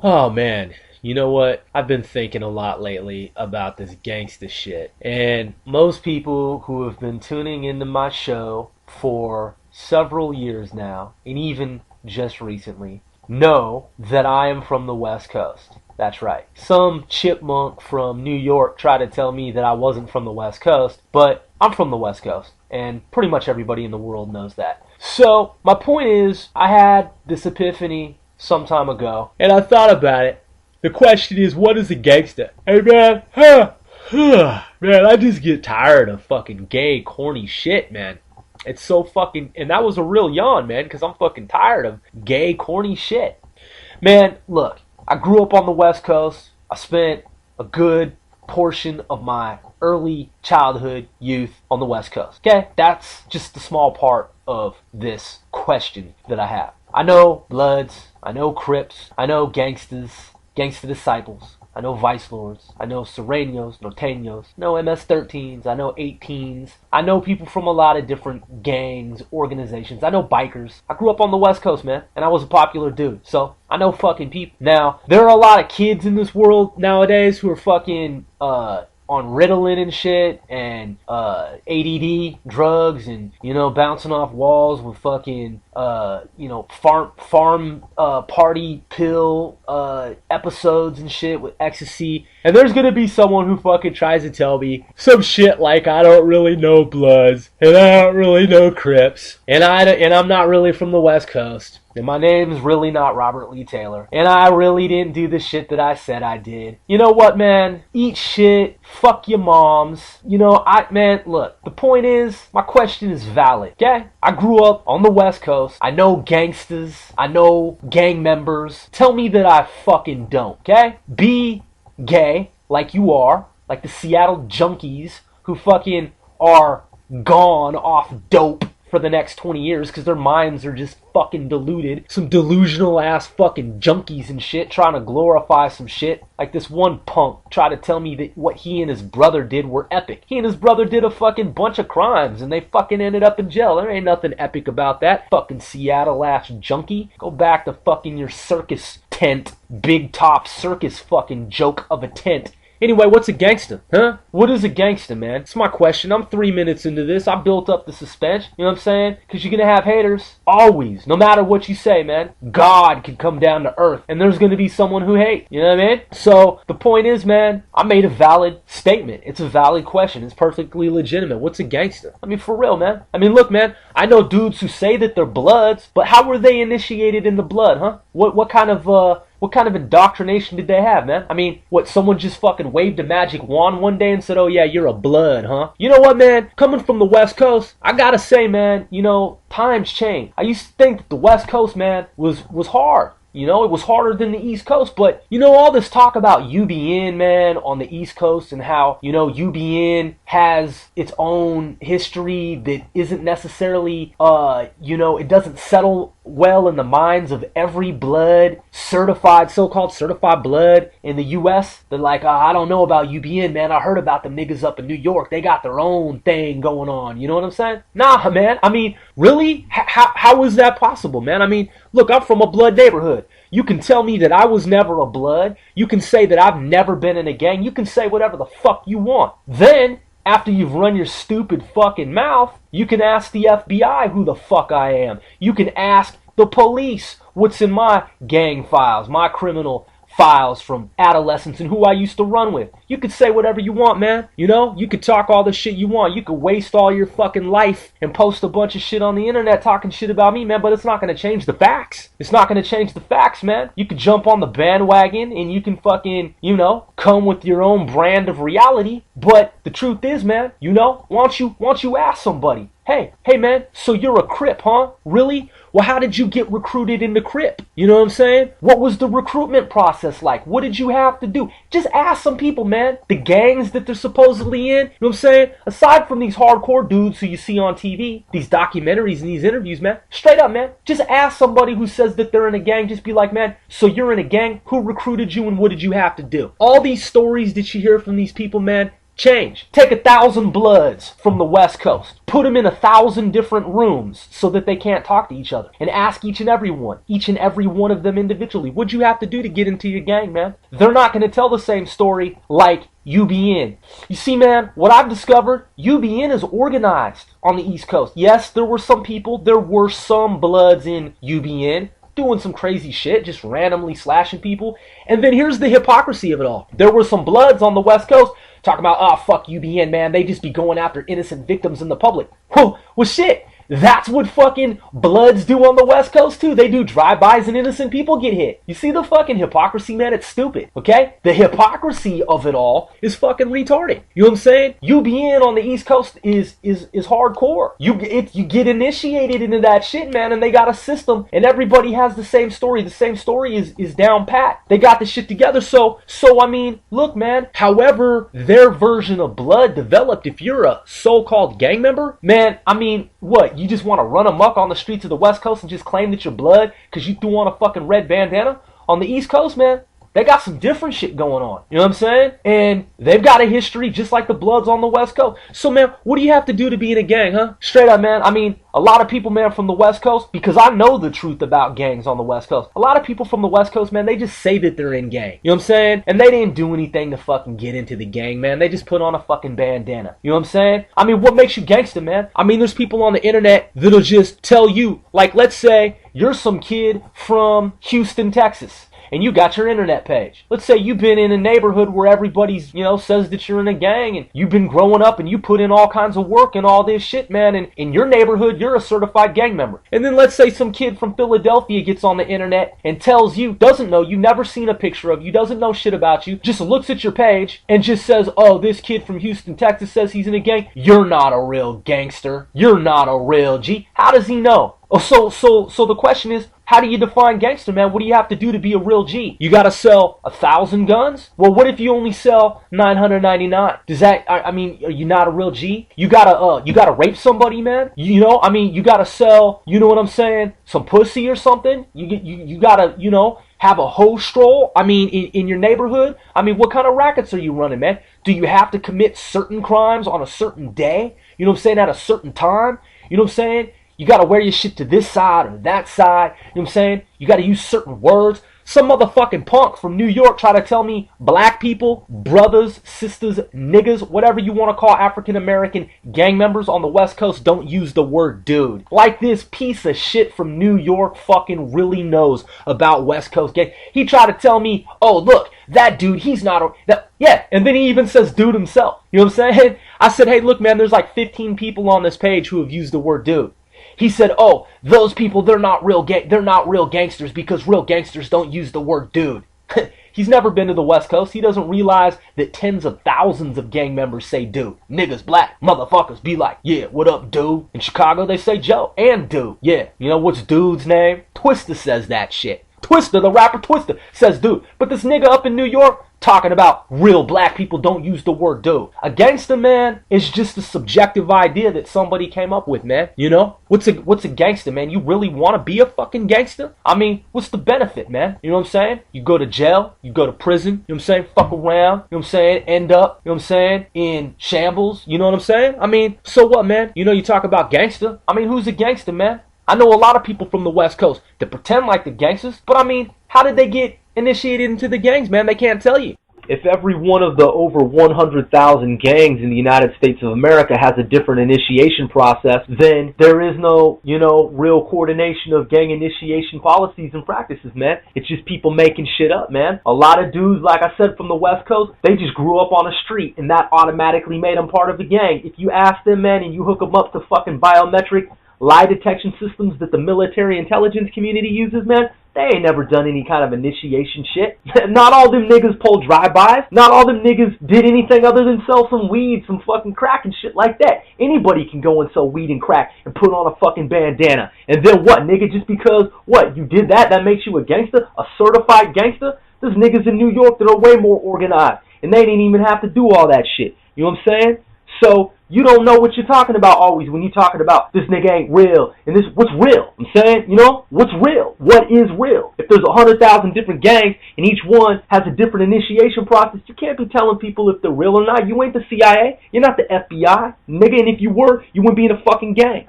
Oh man, you know what? I've been thinking a lot lately about this gangsta shit. And most people who have been tuning into my show for several years now, and even just recently, know that I am from the West Coast. That's right. Some chipmunk from New York tried to tell me that I wasn't from the West Coast, but I'm from the West Coast, and pretty much everybody in the world knows that. So, my point is, I had this epiphany some time ago, and I thought about it. The question is, what is a gangsta? Hey man, man, I just get tired of fucking gay, corny shit, man. It's so fucking, and that was a real yawn, man, because I'm fucking tired of gay, corny shit. Man, look, I grew up on the West Coast. I spent a good portion of my early childhood, youth on the West Coast. Okay, that's just a small part of this question that I have. I know Bloods, I know Crips, I know Gangstas, Gangsta Disciples, I know Vice Lords, I know Serenos, Norteños, I know MS-13s, I know 18s, I know people from a lot of different gangs, organizations, I know bikers. I grew up on the West Coast, man, and I was a popular dude, so I know fucking people. Now, there are a lot of kids in this world nowadays who are fucking, on Ritalin and shit, and ADD drugs, and bouncing off walls with fucking farm party pill episodes and shit with ecstasy. And there's gonna be someone who fucking tries to tell me some shit like I don't really know Bloods, and I don't really know Crips, and I'm not really from the West Coast. And my name's really not Robert Lee Taylor. And I really didn't do the shit that I said I did. You know what, man? Eat shit. Fuck your moms. Man, look, the point is, my question is valid, okay? I grew up on the West Coast. I know gangstas. I know gang members. Tell me that I fucking don't, okay? Be gay, like you are, like the Seattle junkies who fucking are gone off dope for the next 20 years because their minds are just fucking deluded. Some delusional ass fucking junkies and shit trying to glorify some shit. Like this one punk tried to tell me that what he and his brother did were epic. He and his brother did a fucking bunch of crimes and they fucking ended up in jail. There ain't nothing epic about that. Fucking Seattle ass junkie. Go back to fucking your circus tent. Big top circus fucking joke of a tent. Anyway, what's a gangsta? Huh? What is a gangsta, man? It's my question. I'm 3 minutes into this. I built up the suspense. You know what I'm saying? Because you're going to have haters. Always. No matter what you say, man. God can come down to earth. And there's going to be someone who hates. You know what I mean? So, the point is, man, I made a valid statement. It's a valid question. It's perfectly legitimate. What's a gangsta? I mean, for real, man. I mean, look, man. I know dudes who say that they're Bloods. But how were they initiated in the blood, huh? What kind of indoctrination did they have, man? I mean, what, someone just fucking waved a magic wand one day and said, oh yeah, you're a Blood, huh? You know what, man? Coming from the West Coast, I gotta say, man, times change. I used to think that the West Coast, man, was hard. It was harder than the East Coast, but, all this talk about UBN, man, on the East Coast and how, UBN has its own history that isn't necessarily, it doesn't settle well in the minds of every Blood, so-called certified Blood in the U.S. They're like, I don't know about UBN, man. I heard about them niggas up in New York. They got their own thing going on. You know what I'm saying? Nah, man. I mean, really? How is that possible, man? I mean, look, I'm from a Blood neighborhood. You can tell me that I was never a Blood. You can say that I've never been in a gang. You can say whatever the fuck you want. Then, after you've run your stupid fucking mouth, you can ask the FBI who the fuck I am. You can ask the police what's in my gang files, my criminal files from adolescence and who I used to run with. You could say whatever you want, man. You could talk all the shit you want. You could waste all your fucking life and post a bunch of shit on the internet talking shit about me, man, but it's not going to change the facts. It's not going to change the facts, man. You could jump on the bandwagon and you can fucking, come with your own brand of reality, but the truth is, man, why don't you ask somebody, hey man, so you're a Crip, huh? Really? Well, how did you get recruited into Crip? You know what I'm saying? What was the recruitment process like? What did you have to do? Just ask some people, man. The gangs that they're supposedly in. You know what I'm saying? Aside from these hardcore dudes who you see on TV, these documentaries and these interviews, man. Straight up, man. Just ask somebody who says that they're in a gang. Just be like, man, so you're in a gang? Who recruited you and what did you have to do? All these stories that you hear from these people, man, Change. Take 1,000 Bloods from the West Coast. Put them in 1,000 different rooms so that they can't talk to each other. And ask each and every one of them individually, what'd you have to do to get into your gang, man? They're not going to tell the same story like UBN. You see, man, what I've discovered, UBN is organized on the East Coast. Yes, there were some Bloods in UBN doing some crazy shit, just randomly slashing people. And then here's the hypocrisy of it all. There were some Bloods on the West Coast talking about, oh, fuck UBN, man. They just be going after innocent victims in the public. Well, shit. That's what fucking Bloods do on the West Coast too. They do drive-bys and innocent people get hit. You see the fucking hypocrisy, man? It's stupid, okay? The hypocrisy of it all is fucking retarded. You know what I'm saying? UBN on the East Coast is hardcore. You get initiated into that shit, man, and they got a system, and everybody has the same story. The same story is down pat. They got the shit together. So I mean, look, man, however their version of Blood developed, if you're a so-called gang member, man, I mean, what? You just want to run amok on the streets of the West Coast and just claim that you're Blood because you threw on a fucking red bandana? On the East Coast, man, they got some different shit going on. You know what I'm saying? And they've got a history just like the Bloods on the West Coast. So, man, what do you have to do to be in a gang, huh? Straight up, man. I mean, a lot of people, man, from the West Coast, because I know the truth about gangs on the West Coast. A lot of people from the West Coast, man, they just say that they're in gang. You know what I'm saying? And they didn't do anything to fucking get into the gang, man. They just put on a fucking bandana. You know what I'm saying? I mean, what makes you gangster, man? I mean, there's people on the internet that'll just tell you, like, let's say you're some kid from Houston, Texas, and you got your internet page. Let's say you've been in a neighborhood where everybody's, says that you're in a gang, and you've been growing up and you put in all kinds of work and all this shit, man, and in your neighborhood, you're a certified gang member. And then let's say some kid from Philadelphia gets on the internet and tells you, doesn't know you, never seen a picture of you, doesn't know shit about you, just looks at your page and just says, oh, this kid from Houston, Texas says he's in a gang. You're not a real gangster. You're not a real G. How does he know? Oh, so the question is, how do you define gangster, man? What do you have to do to be a real G? You gotta sell 1,000 guns? Well, what if you only sell 999? Does that, I mean, are you not a real G? You gotta rape somebody, man? You gotta sell, you know what I'm saying, some pussy or something? You gotta, have a hoe stroll? I mean, in your neighborhood? I mean, what kind of rackets are you running, man? Do you have to commit certain crimes on a certain day? You know what I'm saying, at a certain time? You know what I'm saying? You got to wear your shit to this side or that side. You know what I'm saying? You got to use certain words. Some motherfucking punk from New York try to tell me black people, brothers, sisters, niggas, whatever you want to call African-American gang members on the West Coast don't use the word dude. Like this piece of shit from New York fucking really knows about West Coast gang. He tried to tell me, oh, look, that dude, he's not a... Yeah, and then he even says dude himself. You know what I'm saying? I said, hey, look, man, there's like 15 people on this page who have used the word dude. He said, oh, those people, they're not real gangsters because real gangsters don't use the word dude. He's never been to the West Coast. He doesn't realize that tens of thousands of gang members say dude. Niggas, black motherfuckers be like, yeah, what up, dude? In Chicago, they say Joe and dude. Yeah, you know what's dude's name? Twista says that shit. Twista, the rapper Twista, says dude. But this nigga up in New York talking about real black people don't use the word dude. A gangster, man, is just a subjective idea that somebody came up with, man. You know? What's a gangster, man? You really want to be a fucking gangster? I mean, what's the benefit, man? You know what I'm saying? You go to jail, you go to prison, you know what I'm saying? Fuck around, you know what I'm saying? End up, you know what I'm saying? In shambles, you know what I'm saying? I mean, so what, man? You know, you talk about gangster. I mean, who's a gangster, man? I know a lot of people from the West Coast that pretend like the gangsters, but I mean, how did they get initiated into the gangs, man? They can't tell you. If every one of the over 100,000 gangs in the United States of America has a different initiation process, then there is no, real coordination of gang initiation policies and practices, man. It's just people making shit up, man. A lot of dudes, like I said, from the West Coast, they just grew up on a street, and that automatically made them part of a gang. If you ask them, man, and you hook them up to fucking biometric lie detection systems that the military intelligence community uses, man, they ain't never done any kind of initiation shit. Not all them niggas pulled drive-bys. Not all them niggas did anything other than sell some weed, some fucking crack and shit like that. Anybody can go and sell weed and crack and put on a fucking bandana. And then what, nigga? Just because, what, you did that makes you a gangster? A certified gangster? There's niggas in New York that are way more organized, and they didn't even have to do all that shit. You know what I'm saying? So, you don't know what you're talking about always when you're talking about this nigga ain't real. And this, what's real? I'm saying, what's real? What is real? If If there's 100,000 different gangs and each one has a different initiation process, you can't be telling people if they're real or not. You ain't the CIA. You're not the FBI, nigga. And if you were, you wouldn't be in a fucking gang.